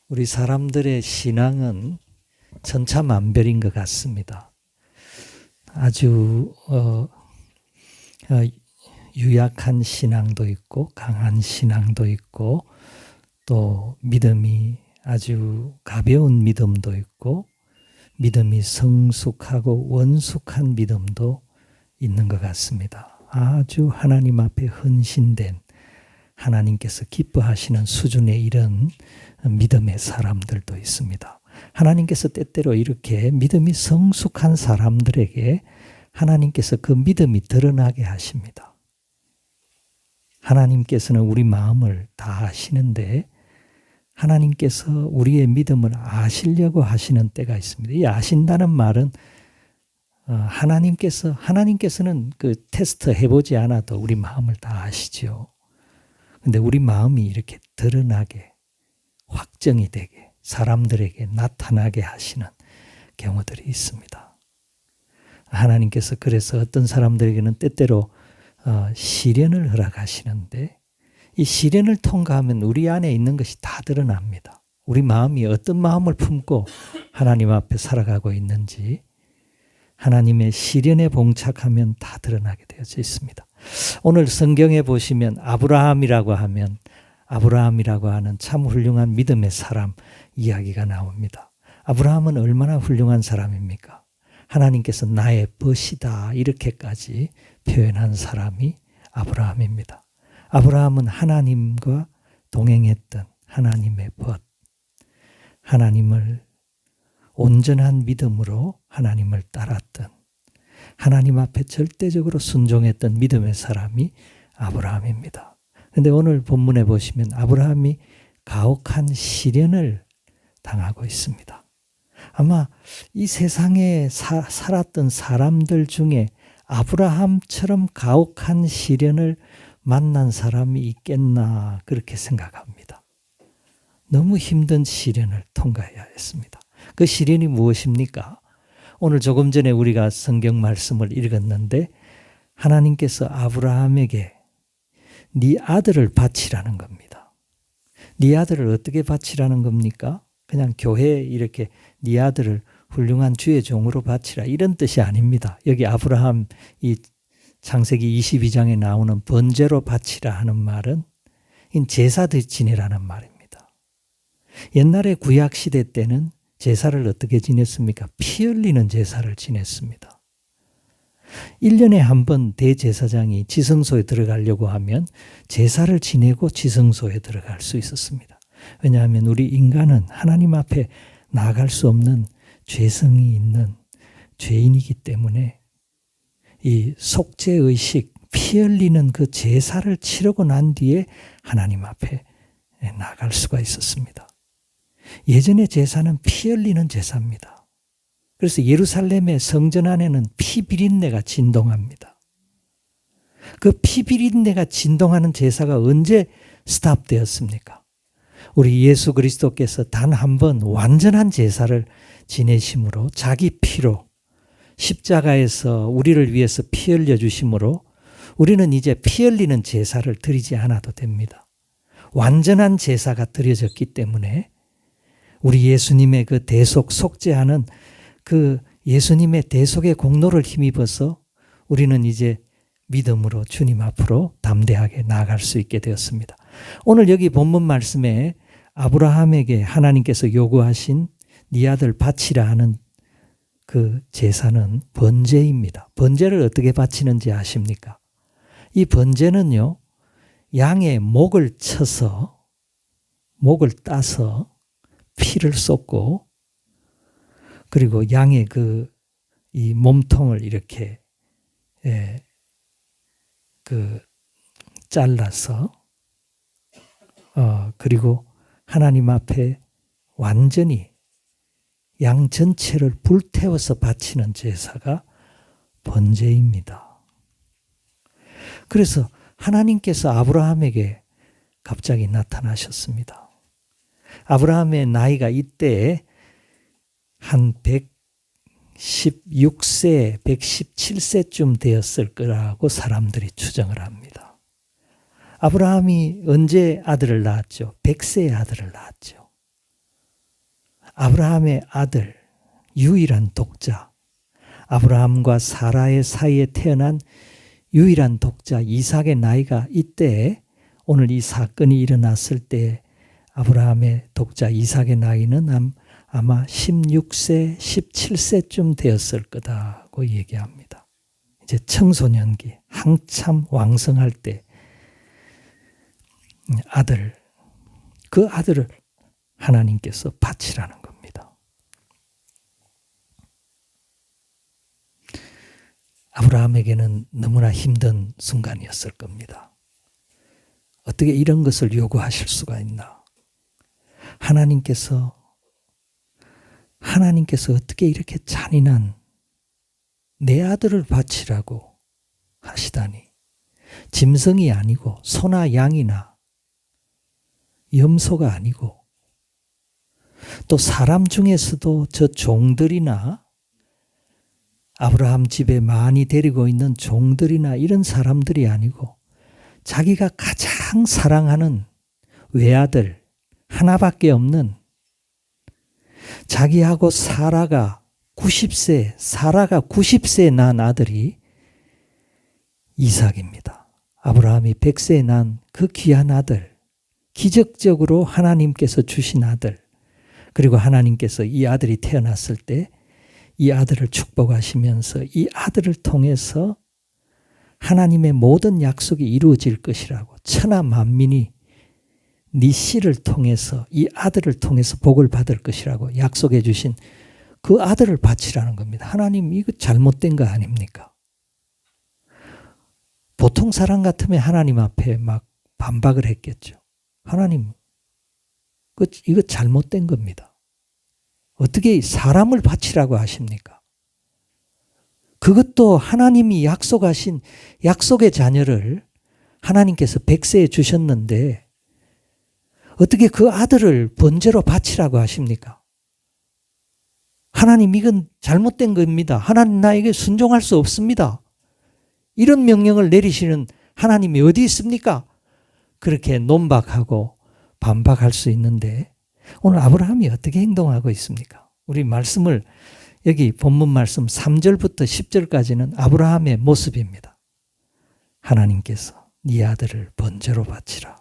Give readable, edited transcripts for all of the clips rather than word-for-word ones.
우리 사람들의 신앙은 천차만별인 것 같습니다. 아주 유약한 신앙도 있고 강한 신앙도 있고 또 믿음이 아주 가벼운 믿음도 있고 믿음이 성숙하고 원숙한 믿음도 있는 것 같습니다. 아주 하나님 앞에 헌신된 하나님께서 기뻐하시는 수준의 이런 믿음의 사람들도 있습니다. 하나님께서 때때로 이렇게 믿음이 성숙한 사람들에게 하나님께서 그 믿음이 드러나게 하십니다. 하나님께서는 우리 마음을 다 아시는데 하나님께서 우리의 믿음을 아시려고 하시는 때가 있습니다. 이 아신다는 말은 하나님께서는 그 테스트 해보지 않아도 우리 마음을 다 아시죠. 근데 우리 마음이 이렇게 드러나게 확정이 되게 사람들에게 나타나게 하시는 경우들이 있습니다. 하나님께서 그래서 어떤 사람들에게는 때때로 시련을 허락하시는데 이 시련을 통과하면 우리 안에 있는 것이 다 드러납니다. 우리 마음이 어떤 마음을 품고 하나님 앞에 살아가고 있는지 하나님의 시련에 봉착하면 다 드러나게 되어져 있습니다. 오늘 성경에 보시면 아브라함이라고 하면 아브라함이라고 하는 참 훌륭한 믿음의 사람 이야기가 나옵니다. 아브라함은 얼마나 훌륭한 사람입니까? 하나님께서 나의 벗이다 이렇게까지 표현한 사람이 아브라함입니다. 아브라함은 하나님과 동행했던 하나님의 벗, 하나님을 온전한 믿음으로 하나님을 따랐던 하나님 앞에 절대적으로 순종했던 믿음의 사람이 아브라함입니다. 그런데 오늘 본문에 보시면 아브라함이 가혹한 시련을 당하고 있습니다. 아마 이 세상에 살았던 사람들 중에 아브라함처럼 가혹한 시련을 만난 사람이 있겠나 그렇게 생각합니다. 너무 힘든 시련을 통과해야 했습니다. 그 시련이 무엇입니까? 오늘 조금 전에 우리가 성경 말씀을 읽었는데 하나님께서 아브라함에게 네 아들을 바치라는 겁니다. 네 아들을 어떻게 바치라는 겁니까? 그냥 교회에 이렇게 네 아들을 훌륭한 주의 종으로 바치라 이런 뜻이 아닙니다. 여기 아브라함 이 창세기 22장에 나오는 번제로 바치라 하는 말은 제사 지내라는 말입니다. 옛날에 구약시대 때는 제사를 어떻게 지냈습니까? 피 흘리는 제사를 지냈습니다. 1년에 한 번 대제사장이 지성소에 들어가려고 하면 제사를 지내고 지성소에 들어갈 수 있었습니다. 왜냐하면 우리 인간은 하나님 앞에 나아갈 수 없는 죄성이 있는 죄인이기 때문에 이 속죄의식, 피 흘리는 그 제사를 치르고 난 뒤에 하나님 앞에 나아갈 수가 있었습니다. 예전의 제사는 피 흘리는 제사입니다. 그래서 예루살렘의 성전 안에는 피 비린내가 진동합니다. 그 피 비린내가 진동하는 제사가 언제 스탑되었습니까? 우리 예수 그리스도께서 단 한 번 완전한 제사를 지내심으로 자기 피로 십자가에서 우리를 위해서 피 흘려 주심으로 우리는 이제 피 흘리는 제사를 드리지 않아도 됩니다. 완전한 제사가 드려졌기 때문에 우리 예수님의 그 대속 속죄하는 그 예수님의 대속의 공로를 힘입어서 우리는 이제 믿음으로 주님 앞으로 담대하게 나아갈 수 있게 되었습니다. 오늘 여기 본문 말씀에 아브라함에게 하나님께서 요구하신 네 아들 바치라 하는 그 제사는 번제입니다. 번제를 어떻게 바치는지 아십니까? 이 번제는요, 양의 목을 쳐서 목을 따서 피를 쏟고 그리고 양의 이 몸통을 이렇게 잘라서 그리고 하나님 앞에 완전히 양 전체를 불태워서 바치는 제사가 번제입니다. 그래서 하나님께서 아브라함에게 갑자기 나타나셨습니다. 아브라함의 나이가 이때 한 116세, 117세쯤 되었을 거라고 사람들이 추정을 합니다. 아브라함이 언제 아들을 낳았죠? 100세에 아들을 낳았죠. 아브라함의 아들, 유일한 독자, 아브라함과 사라의 사이에 태어난 유일한 독자 이삭의 나이가 이때 오늘 이 사건이 일어났을 때 아브라함의 독자 이삭의 나이는 아마 16세, 17세쯤 되었을 거다고 얘기합니다. 이제 청소년기, 한참 왕성할 때 그 아들을 하나님께서 바치라는 겁니다. 아브라함에게는 너무나 힘든 순간이었을 겁니다. 어떻게 이런 것을 요구하실 수가 있나? 하나님께서 어떻게 이렇게 잔인한 내 아들을 바치라고 하시다니. 짐승이 아니고 소나 양이나 염소가 아니고 또 사람 중에서도 저 종들이나 아브라함 집에 많이 데리고 있는 종들이나 이런 사람들이 아니고 자기가 가장 사랑하는 외아들 하나밖에 없는 자기하고 사라가 90세에 낳은 아들이 이삭입니다. 아브라함이 100세에 낳은 그 귀한 아들, 기적적으로 하나님께서 주신 아들, 그리고 하나님께서 이 아들이 태어났을 때 이 아들을 축복하시면서 이 아들을 통해서 하나님의 모든 약속이 이루어질 것이라고, 천하 만민이 네 씨를 통해서 이 아들을 통해서 복을 받을 것이라고 약속해 주신 그 아들을 바치라는 겁니다. 하나님 이거 잘못된 거 아닙니까? 보통 사람 같으면 하나님 앞에 막 반박을 했겠죠. 하나님 이거 잘못된 겁니다. 어떻게 사람을 바치라고 하십니까? 그것도 하나님이 약속하신 약속의 자녀를 하나님께서 100세에 주셨는데 어떻게 그 아들을 번제로 바치라고 하십니까? 하나님 이건 잘못된 겁니다. 하나님 나에게 순종할 수 없습니다. 이런 명령을 내리시는 하나님이 어디 있습니까? 그렇게 논박하고 반박할 수 있는데 오늘 아브라함이 어떻게 행동하고 있습니까? 우리 말씀을 여기 본문 말씀 3절부터 10절까지는 아브라함의 모습입니다. 하나님께서 네 아들을 번제로 바치라.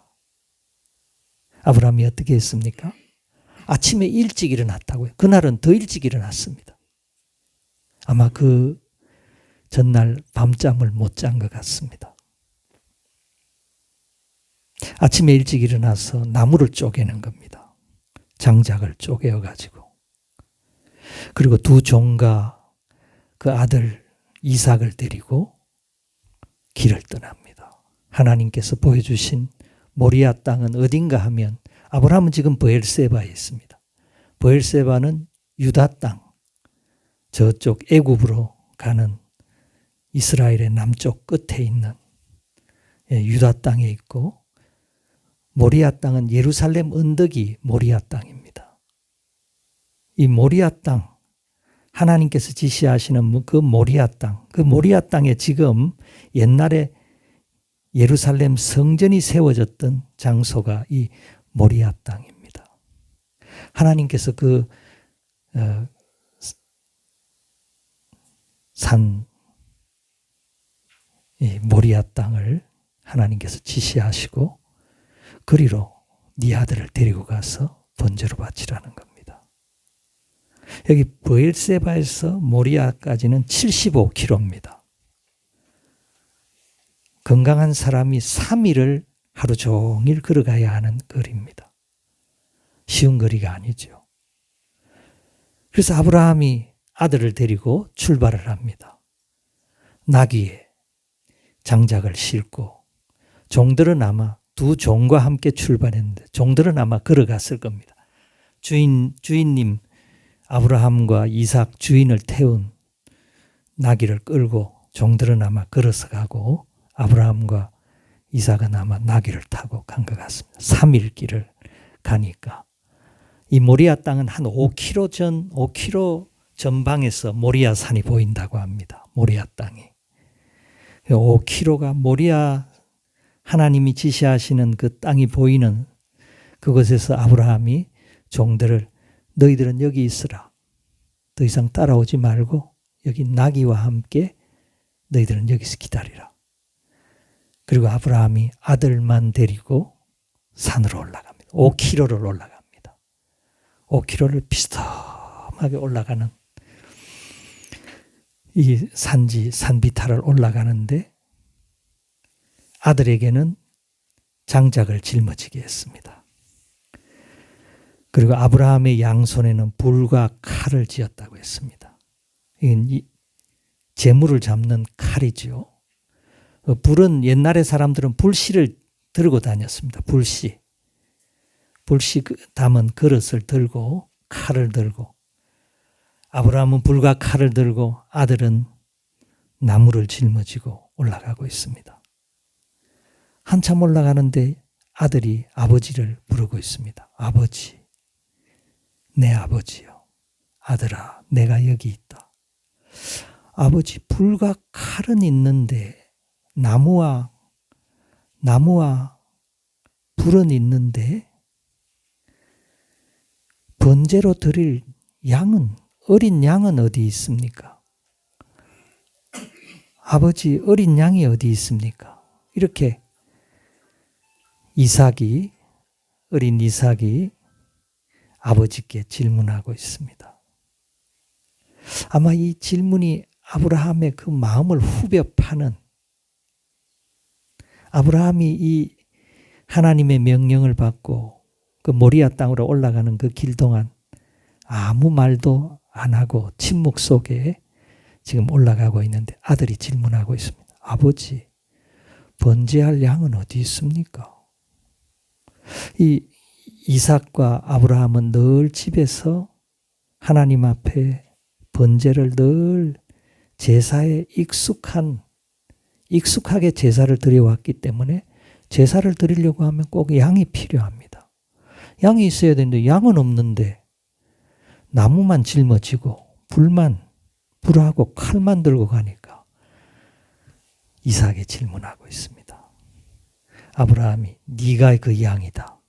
아브라함이 어떻게 했습니까? 아침에 일찍 일어났다고요. 그날은 더 일찍 일어났습니다. 아마 그 전날 밤잠을 못 잔 것 같습니다. 아침에 일찍 일어나서 나무를 쪼개는 겁니다. 장작을 쪼개어가지고. 그리고 두 종과 그 아들 이삭을 데리고 길을 떠납니다. 하나님께서 보여주신 모리아 땅은 어딘가 하면 아브라함은 지금 브엘세바에 있습니다. 브엘세바는 유다 땅, 저쪽 애굽으로 가는 이스라엘의 남쪽 끝에 있는 유다 땅에 있고 모리아 땅은 예루살렘 언덕이 모리아 땅입니다. 이 모리아 땅, 하나님께서 지시하시는 그 모리아 땅, 그 모리아 땅에 지금 옛날에 예루살렘 성전이 세워졌던 장소가 이 모리아 땅입니다. 하나님께서 그 이 모리아 땅을 하나님께서 지시하시고 그리로 네 아들을 데리고 가서 번제로 바치라는 겁니다. 여기 브엘세바에서 모리아까지는 75km입니다. 건강한 사람이 3일을 하루 종일 걸어가야 하는 거리입니다. 쉬운 거리가 아니죠. 그래서 아브라함이 아들을 데리고 출발을 합니다. 나귀에 장작을 싣고 종들은 아마 두 종과 함께 출발했는데 종들은 아마 걸어갔을 겁니다. 주인님 아브라함과 이삭 주인을 태운 나귀를 끌고 종들은 아마 걸어서 가고 아브라함과 이삭은 아마 나귀를 타고 간 것 같습니다. 3일 길을 가니까 이 모리아 땅은 한 5km 전방에서 모리아 산이 보인다고 합니다. 모리아 땅이. 5km가 모리아 하나님이 지시하시는 그 땅이 보이는 그곳에서 아브라함이 종들을 너희들은 여기 있으라. 더 이상 따라오지 말고 여기 나귀와 함께 너희들은 여기서 기다리라. 그리고 아브라함이 아들만 데리고 산으로 올라갑니다. 5km를 올라갑니다. 5km를 비스듬하게 올라가는 이 산비탈을 올라가는데 아들에게는 장작을 짊어지게 했습니다. 그리고 아브라함의 양손에는 불과 칼을 쥐었다고 했습니다. 이건 재물을 잡는 칼이죠. 불은 옛날의 사람들은 불씨를 들고 다녔습니다. 불씨 담은 그릇을 들고 칼을 들고 아브라함은 불과 칼을 들고 아들은 나무를 짊어지고 올라가고 있습니다. 한참 올라가는데 아들이 아버지를 부르고 있습니다. 아버지, 내 아버지요. 아들아, 내가 여기 있다. 아버지, 불과 칼은 있는데 나무와 불은 있는데 번제로 드릴 어린 양은 어디 있습니까? 아버지, 어린 양이 어디 있습니까? 이렇게 어린 이삭이 아버지께 질문하고 있습니다. 아마 이 질문이 아브라함의 그 마음을 후벼 파는, 아브라함이 이 하나님의 명령을 받고 그 모리아 땅으로 올라가는 그 길 동안 아무 말도 안 하고 침묵 속에 지금 올라가고 있는데 아들이 질문하고 있습니다. 아버지, 번제할 양은 어디 있습니까? 이 이삭과 아브라함은 늘 집에서 하나님 앞에 번제를 늘 제사에 익숙하게 제사를 드려왔기 때문에 제사를 드리려고 하면 꼭 양이 필요합니다. 양이 있어야 되는데 양은 없는데 나무만 짊어지고 불하고 칼만 들고 가니까 이삭이 질문하고 있습니다. 아브라함이 네가 그 양이다.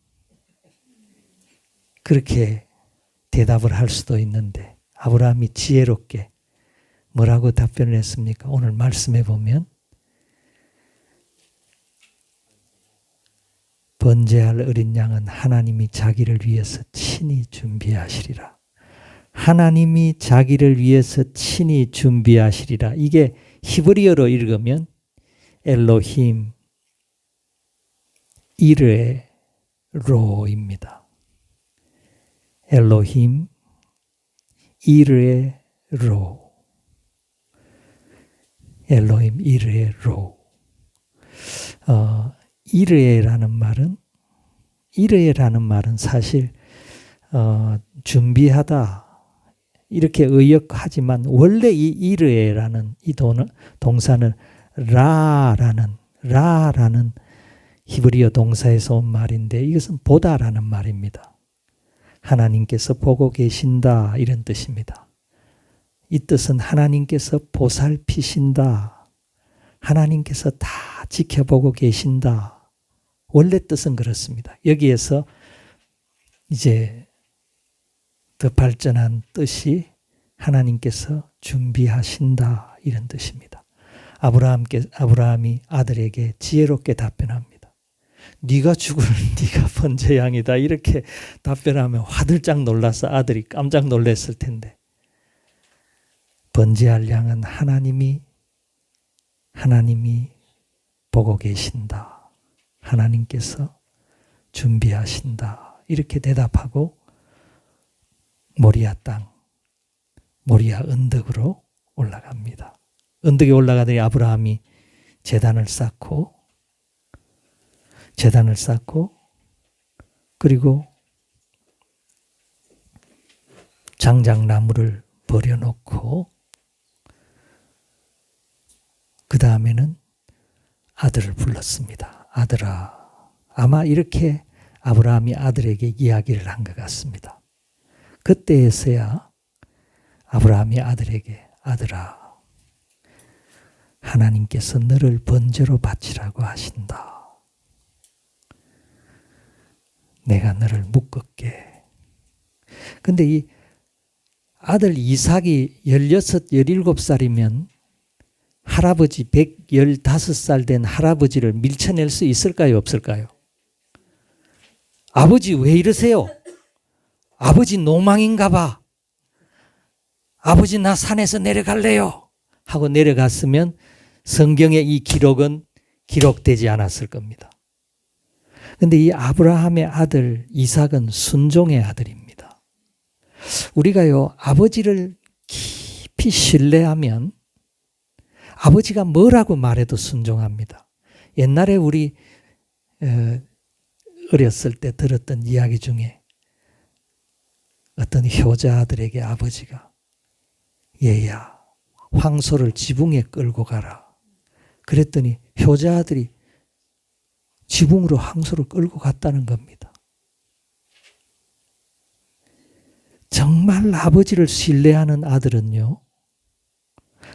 그렇게 대답을 할 수도 있는데 아브라함이 지혜롭게 뭐라고 답변을 했습니까? 오늘 말씀해 보면 번제할 어린 양은 하나님이 자기를 위해서 친히 준비하시리라. 하나님이 자기를 위해서 친히 준비하시리라. 이게 히브리어로 읽으면 엘로힘 이르에 로입니다. 엘로힘 이르에 로. 엘로힘 이르에 로. 이르에라는 말은 사실 준비하다 이렇게 의역하지만 원래 이 이르에라는 이 동사는 라라는 히브리어 동사에서 온 말인데 이것은 보다라는 말입니다. 하나님께서 보고 계신다 이런 뜻입니다. 이 뜻은 하나님께서 보살피신다. 하나님께서 다 지켜보고 계신다. 원래 뜻은 그렇습니다. 여기에서 이제 더 발전한 뜻이 하나님께서 준비하신다 이런 뜻입니다. 아브라함이 아들에게 지혜롭게 답변합니다. 네가 죽을 네가 번제양이다 이렇게 답변하면 화들짝 놀라서 아들이 깜짝 놀랐을 텐데 번제할 양은 하나님이 보고 계신다. 하나님께서 준비하신다. 이렇게 대답하고 모리아 언덕으로 올라갑니다. 언덕에 올라가더니 아브라함이 제단을 쌓고 그리고 장작나무를 버려놓고 그 다음에는 아들을 불렀습니다. 아들아. 아마 이렇게 아브라함이 아들에게 이야기를 한 것 같습니다. 그때에서야 아브라함이 아들에게 아들아 하나님께서 너를 번제로 바치라고 하신다. 내가 너를 묶을게. 근데 이 아들 이삭이 16, 17살이면 할아버지 115살 된 할아버지를 밀쳐낼 수 있을까요? 없을까요? 아버지 왜 이러세요? 아버지 노망인가 봐. 아버지 나 산에서 내려갈래요. 하고 내려갔으면 성경의 이 기록은 기록되지 않았을 겁니다. 그런데 이 아브라함의 아들 이삭은 순종의 아들입니다. 우리가요, 아버지를 깊이 신뢰하면 아버지가 뭐라고 말해도 순종합니다. 옛날에 우리 어렸을 때 들었던 이야기 중에 어떤 효자 아들에게 아버지가 얘야 황소를 지붕에 끌고 가라. 그랬더니 효자 아들이 지붕으로 황소를 끌고 갔다는 겁니다. 정말 아버지를 신뢰하는 아들은요,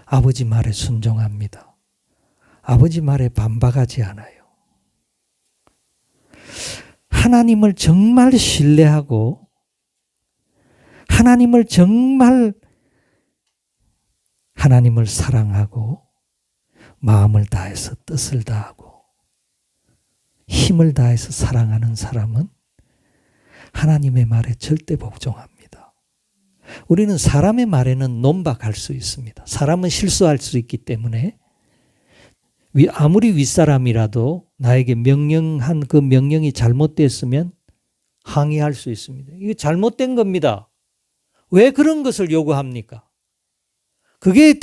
아버지 말에 순종합니다. 아버지 말에 반박하지 않아요. 하나님을 정말 신뢰하고 하나님을 정말 하나님을 사랑하고 마음을 다해서 뜻을 다하고 힘을 다해서 사랑하는 사람은 하나님의 말에 절대 복종합니다. 우리는 사람의 말에는 논박할 수 있습니다. 사람은 실수할 수 있기 때문에 아무리 윗사람이라도 나에게 명령한 그 명령이 잘못됐으면 항의할 수 있습니다. 이거 잘못된 겁니다. 왜 그런 것을 요구합니까? 그게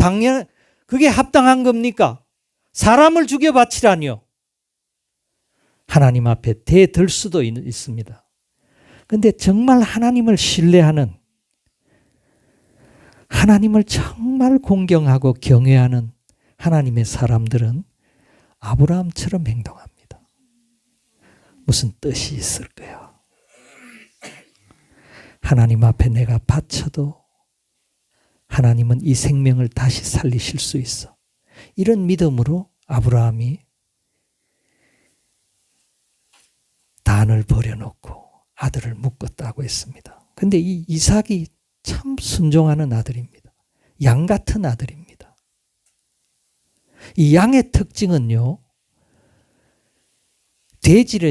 합당한 겁니까? 사람을 죽여 바치라니요. 하나님 앞에 대들 수도 있습니다. 그런데 정말 하나님을 신뢰하는, 하나님을 정말 공경하고 경외하는 하나님의 사람들은 아브라함처럼 행동합니다. 무슨 뜻이 있을 거야. 하나님 앞에 내가 바쳐도 하나님은 이 생명을 다시 살리실 수 있어. 이런 믿음으로 아브라함이 단을 버려놓고 아들을 묶었다고 했습니다. 그런데 이 이삭이 참 순종하는 아들입니다. 양 같은 아들입니다. 이 양의 특징은요,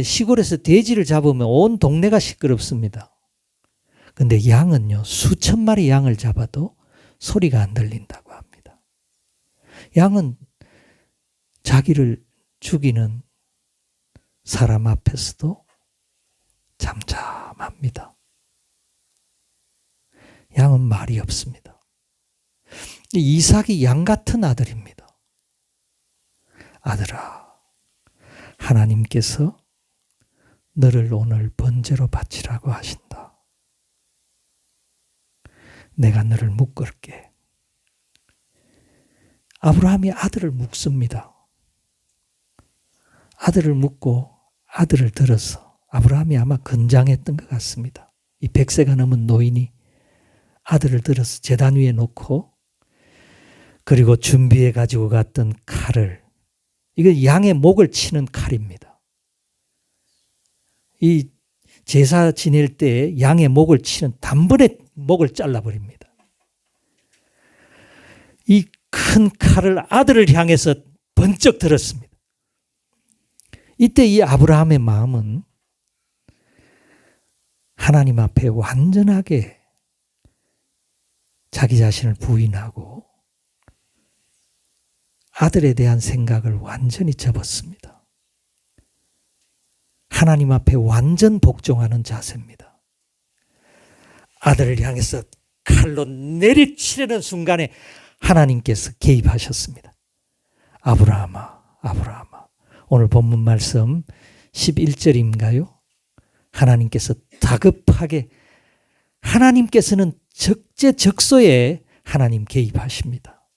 시골에서 돼지를 잡으면 온 동네가 시끄럽습니다. 그런데 양은요, 수천 마리 양을 잡아도 소리가 안 들린다고 합니다. 양은 자기를 죽이는 사람 앞에서도 잠잠합니다. 양은 말이 없습니다. 이삭이 양 같은 아들입니다. 아들아, 하나님께서 너를 오늘 번제로 바치라고 하신다. 내가 너를 묶을게. 아브라함이 아들을 묶습니다. 아들을 묶고 아들을 들어서 아브라함이 아마 건장했던 것 같습니다. 이 100세가 넘은 노인이 아들을 들어서 제단 위에 놓고 그리고 준비해 가지고 갔던 칼을, 이거 양의 목을 치는 칼입니다. 이 제사 지낼 때 양의 목을 치는 단번에 목을 잘라버립니다. 이 큰 칼을 아들을 향해서 번쩍 들었습니다. 이때 이 아브라함의 마음은 하나님 앞에 완전하게 자기 자신을 부인하고 아들에 대한 생각을 완전히 접었습니다. 하나님 앞에 완전 복종하는 자세입니다. 아들을 향해서 칼로 내리치려는 순간에 하나님께서 개입하셨습니다. 아브라함아, 아브라함아. 오늘 본문 말씀 11절인가요? 하나님께서 다급하게, 하나님께서는 적재적소에 하나님 개입하십니다.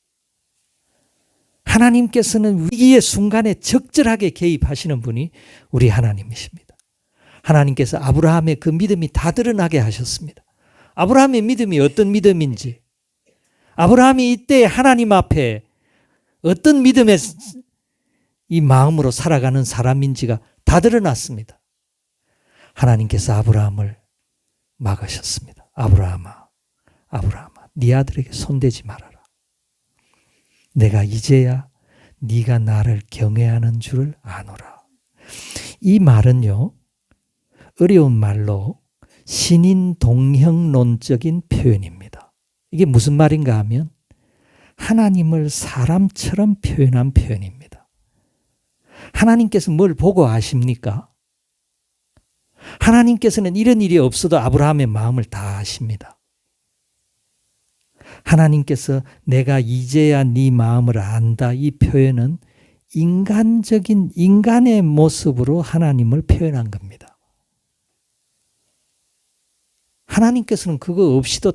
하나님께서는 위기의 순간에 적절하게 개입하시는 분이 우리 하나님이십니다. 하나님께서 아브라함의 그 믿음이 다 드러나게 하셨습니다. 아브라함의 믿음이 어떤 믿음인지, 아브라함이 이때 하나님 앞에 어떤 믿음의 이 마음으로 살아가는 사람인지가 다 드러났습니다. 하나님께서 아브라함을 막으셨습니다. 아브라함아, 아브라함아, 네 아들에게 손대지 말아라. 내가 이제야 네가 나를 경외하는 줄을 아노라. 이 말은요, 어려운 말로 신인동형론적인 표현입니다. 이게 무슨 말인가 하면 하나님을 사람처럼 표현한 표현입니다. 하나님께서 뭘 보고 아십니까? 하나님께서는 이런 일이 없어도 아브라함의 마음을 다 아십니다. 하나님께서 내가 이제야 네 마음을 안다, 이 표현은 인간적인 인간의 모습으로 하나님을 표현한 겁니다. 하나님께서는 그거 없이도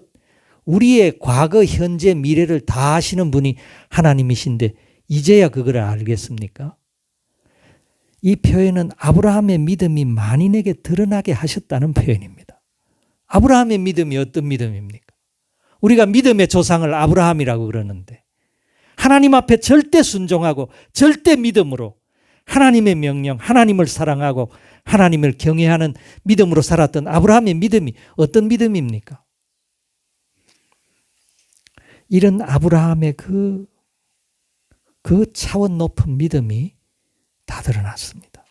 우리의 과거, 현재, 미래를 다 아시는 분이 하나님이신데 이제야 그걸 알겠습니까? 이 표현은 아브라함의 믿음이 만인에게 드러나게 하셨다는 표현입니다. 아브라함의 믿음이 어떤 믿음입니까? 우리가 믿음의 조상을 아브라함이라고 그러는데 하나님 앞에 절대 순종하고 절대 믿음으로 하나님의 명령, 하나님을 사랑하고 하나님을 경외하는 믿음으로 살았던 아브라함의 믿음이 어떤 믿음입니까? 이런 아브라함의 그 차원 높은 믿음이 다 드러났습니다.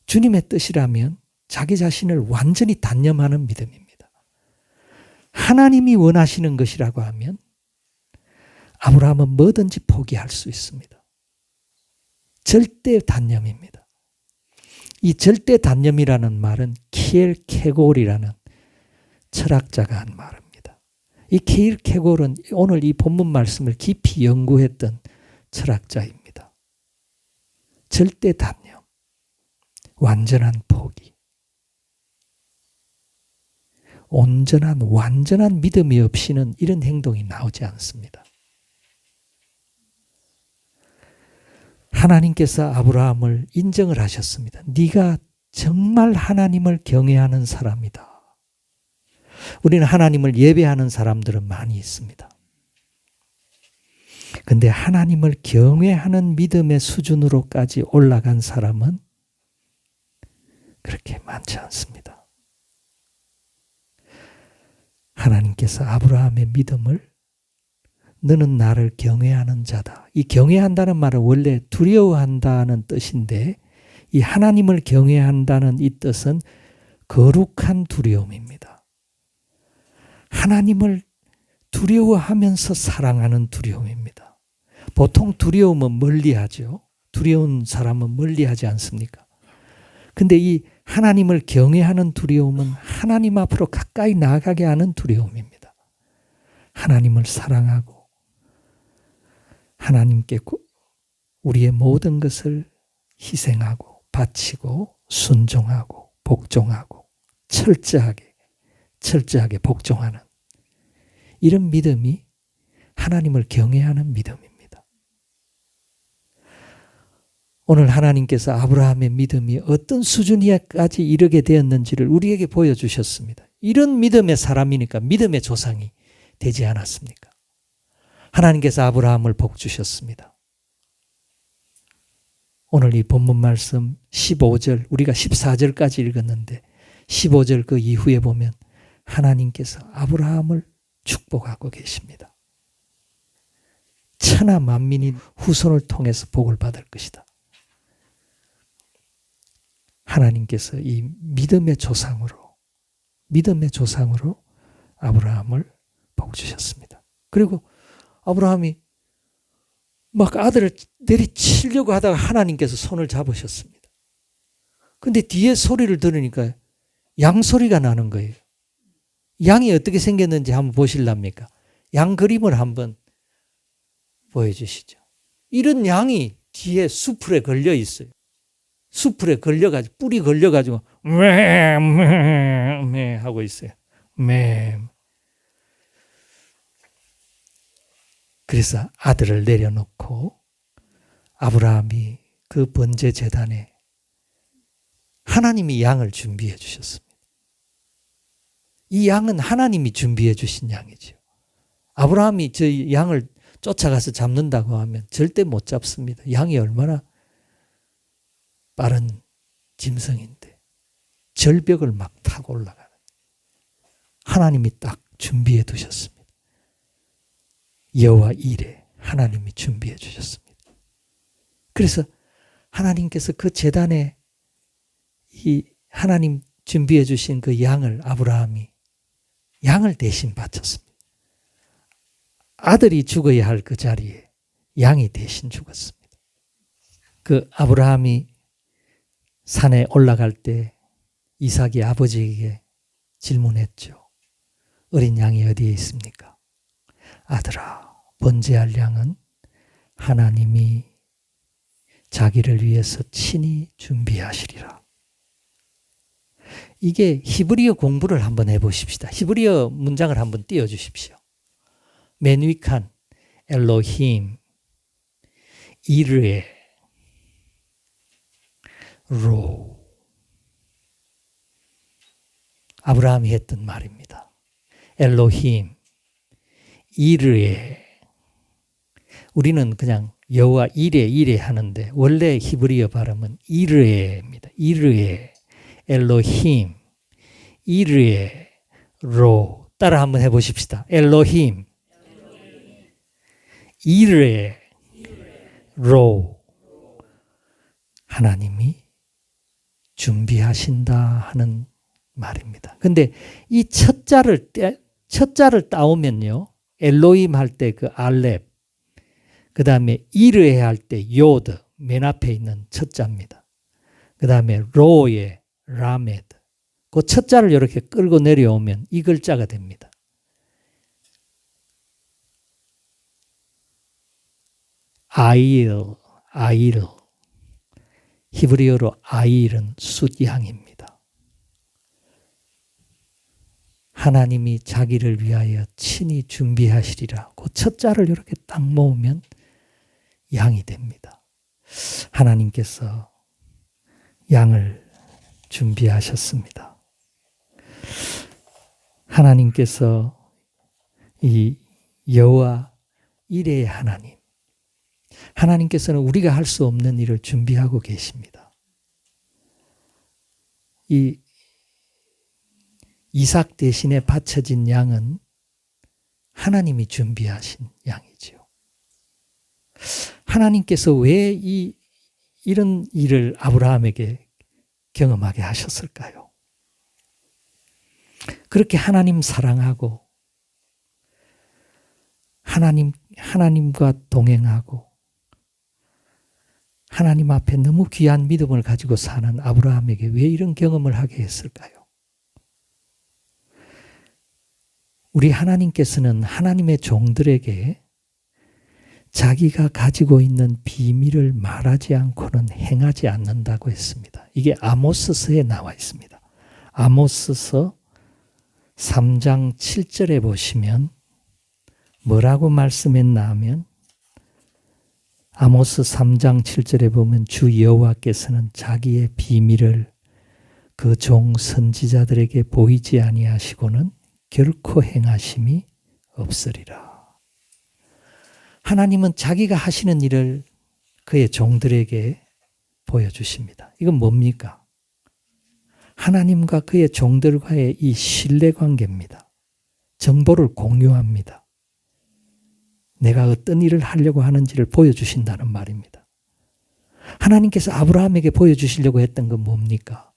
주님의 뜻이라면 자기 자신을 완전히 단념하는 믿음입니다. 하나님이 원하시는 것이라고 하면 아브라함은 뭐든지 포기할 수 있습니다. 절대 단념입니다. 이 절대 단념이라는 말은 키엘케골이라는 철학자가 한 말입니다. 이 키엘케골은 오늘 이 본문 말씀을 깊이 연구했던 철학자입니다. 절대 단념, 완전한 포기, 온전한 완전한 믿음이 없이는 이런 행동이 나오지 않습니다. 하나님께서 아브라함을 인정을 하셨습니다. 네가 정말 하나님을 경외하는 사람이다. 우리는 하나님을 예배하는 사람들은 많이 있습니다. 그런데 하나님을 경외하는 믿음의 수준으로까지 올라간 사람은 그렇게 많지 않습니다. 하나님께서 아브라함의 믿음을 너는 나를 경외하는 자다. 이 경외한다는 말은 원래 두려워한다는 뜻인데 이 하나님을 경외한다는 이 뜻은 거룩한 두려움입니다. 하나님을 두려워하면서 사랑하는 두려움입니다. 보통 두려움은 멀리하죠. 두려운 사람은 멀리하지 않습니까? 근데 이 하나님을 경외하는 두려움은 하나님 앞으로 가까이 나아가게 하는 두려움입니다. 하나님을 사랑하고 하나님께 우리의 모든 것을 희생하고 바치고 순종하고 복종하고 철저하게 복종하는 이런 믿음이 하나님을 경외하는 믿음입니다. 오늘 하나님께서 아브라함의 믿음이 어떤 수준까지 이르게 되었는지를 우리에게 보여주셨습니다. 이런 믿음의 사람이니까 믿음의 조상이 되지 않았습니까? 하나님께서 아브라함을 복 주셨습니다. 오늘 이 본문 말씀 15절, 우리가 14절까지 읽었는데 15절 그 이후에 보면 하나님께서 아브라함을 축복하고 계십니다. 천하 만민이 후손을 통해서 복을 받을 것이다. 하나님께서 이 믿음의 조상으로 아브라함을 복 주셨습니다. 그리고 아브라함이 막 아들을 내리치려고 하다가 하나님께서 손을 잡으셨습니다. 근데 뒤에 소리를 들으니까 양 소리가 나는 거예요. 양이 어떻게 생겼는지 한번 보실랍니까? 양 그림을 한번 보여주시죠. 이런 양이 뒤에 수풀에 걸려 있어요. 수풀에 걸려가지고 뿔이 걸려가지고 매 하고 있어요. 매. 그래서 아들을 내려놓고 아브라함이 그 번제 제단에 하나님이 양을 준비해 주셨습니다. 이 양은 하나님이 준비해 주신 양이죠. 아브라함이 저 양을 쫓아가서 잡는다고 하면 절대 못 잡습니다. 양이 얼마나 빠른 짐승인데 절벽을 막 타고 올라가는. 하나님이 딱 준비해 두셨습니다. 여호와 이레 하나님이 준비해 주셨습니다. 그래서 하나님께서 그 제단에 이 하나님 준비해 주신 그 양을 아브라함이 양을 대신 바쳤습니다. 아들이 죽어야 할 그 자리에 양이 대신 죽었습니다. 그 아브라함이 산에 올라갈 때 이삭이 아버지에게 질문했죠. 어린 양이 어디에 있습니까? 아들아, 번제할 양은 하나님이 자기를 위해서 친히 준비하시리라. 이게 히브리어 공부를 한번 해보십시다. 히브리어 문장을 한번 띄워주십시오. 맨 위칸 엘로힘 이르에 로 아브라함이 했던 말입니다. 엘로힘 이르에 우리는 그냥 여호와 이레 하는데 원래 히브리어 발음은 이르에입니다. 이르에 엘로힘 이르에 로 따라 한번 해보십시다. 엘로힘 이르에 로 하나님이 준비하신다 하는 말입니다. 근데 이 첫 자를 따오면요. 엘로힘 할 때 그 알렙, 그 다음에 이르에 할 때 요드, 맨 앞에 있는 첫 자입니다. 그 다음에 로의 라메드, 그 첫 자를 이렇게 끌고 내려오면 이 글자가 됩니다. 아일, 히브리어로 아일은 숫양입니다. 하나님이 자기를 위하여 친히 준비하시리라. 그 첫 자를 이렇게 딱 모으면 양이 됩니다. 하나님께서 양을 준비하셨습니다. 하나님께서 이 여호와 이레의 하나님께서는 우리가 할 수 없는 일을 준비하고 계십니다. 이 이삭 대신에 바쳐진 양은 하나님이 준비하신 양이지요. 하나님께서 왜 이런 일을 아브라함에게 경험하게 하셨을까요? 그렇게 하나님 사랑하고 하나님과 동행하고 하나님 앞에 너무 귀한 믿음을 가지고 사는 아브라함에게 왜 이런 경험을 하게 했을까요? 우리 하나님께서는 하나님의 종들에게 자기가 가지고 있는 비밀을 말하지 않고는 행하지 않는다고 했습니다. 이게 아모스서에 나와 있습니다. 아모스서 3장 7절에 보시면 뭐라고 말씀했나 하면 아모스 3장 7절에 보면 주 여호와께서는 자기의 비밀을 그 종 선지자들에게 보이지 아니하시고는 결코 행하심이 없으리라. 하나님은 자기가 하시는 일을 그의 종들에게 보여주십니다. 이건 뭡니까? 하나님과 그의 종들과의 이 신뢰관계입니다. 정보를 공유합니다. 내가 어떤 일을 하려고 하는지를 보여주신다는 말입니다. 하나님께서 아브라함에게 보여주시려고 했던 건 뭡니까?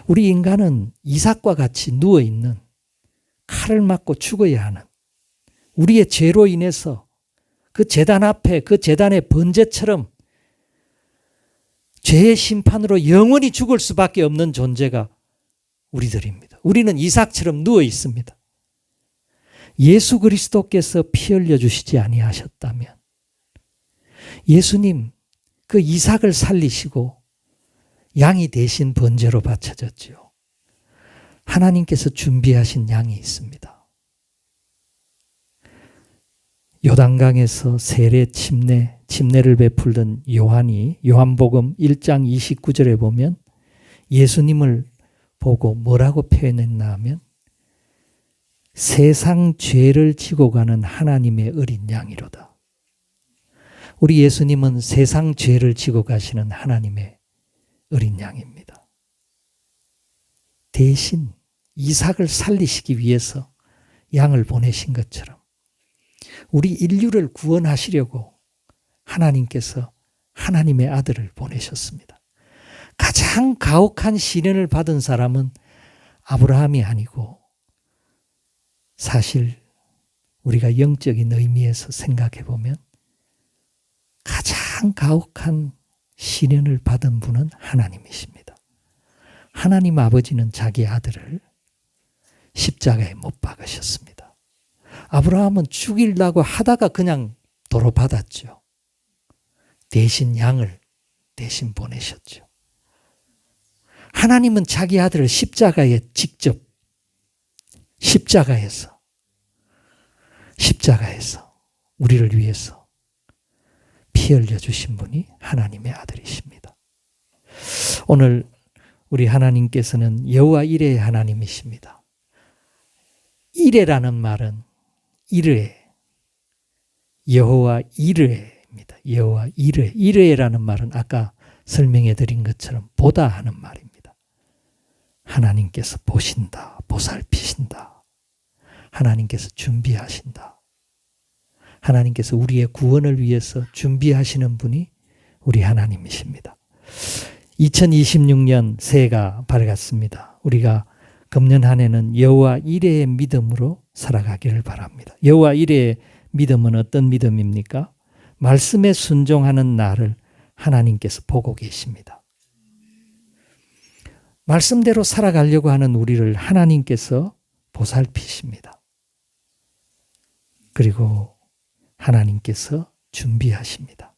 우리 인간은 이삭과 같이 누워있는 칼을 맞고 죽어야 하는 우리의 죄로 인해서 그 제단 앞에 그 제단의 번제처럼 죄의 심판으로 영원히 죽을 수밖에 없는 존재가 우리들입니다. 우리는 이삭처럼 누워 있습니다. 예수 그리스도께서 피 흘려 주시지 아니하셨다면 예수님 그 이삭을 살리시고 양이 대신 번제로 바쳐졌지요. 하나님께서 준비하신 양이 있습니다. 요단강에서 세례 침례를 베풀던 요한이 요한복음 1장 29절에 보면 예수님을 보고 뭐라고 표현했나 하면 세상 죄를 지고 가는 하나님의 어린 양이로다. 우리 예수님은 세상 죄를 지고 가시는 하나님의 어린 양입니다. 대신 이삭을 살리시기 위해서 양을 보내신 것처럼 우리 인류를 구원하시려고 하나님께서 하나님의 아들을 보내셨습니다. 가장 가혹한 시련을 받은 사람은 아브라함이 아니고 사실 우리가 영적인 의미에서 생각해 보면 가장 가혹한 시련을 받은 분은 하나님이십니다. 하나님 아버지는 자기 아들을 십자가에 못 박으셨습니다. 아브라함은 죽이려고 하다가 그냥 도로 받았죠. 대신 양을 대신 보내셨죠. 하나님은 자기 아들을 십자가에 직접 십자가에서 우리를 위해서 피 흘려 주신 분이 하나님의 아들이십니다. 오늘 우리 하나님께서는 여호와 이레의 하나님이십니다. 이레라는 말은 이르에, 여호와 이르에입니다. 여호와 이르에. 이르에라는 말은 아까 설명해 드린 것처럼 보다 하는 말입니다. 하나님께서 보신다, 보살피신다. 하나님께서 준비하신다. 하나님께서 우리의 구원을 위해서 준비하시는 분이 우리 하나님이십니다. 2026년 새해가 밝았습니다. 우리가 금년 한 해는 여호와 이레의 믿음으로 살아가기를 바랍니다. 여호와 이레의 믿음은 어떤 믿음입니까? 말씀에 순종하는 나를 하나님께서 보고 계십니다. 말씀대로 살아가려고 하는 우리를 하나님께서 보살피십니다. 그리고 하나님께서 준비하십니다.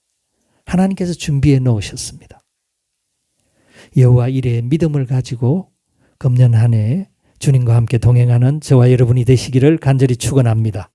하나님께서 준비해 놓으셨습니다. 여호와 이레의 믿음을 가지고 금년 한 해 주님과 함께 동행하는 저와 여러분이 되시기를 간절히 축원합니다.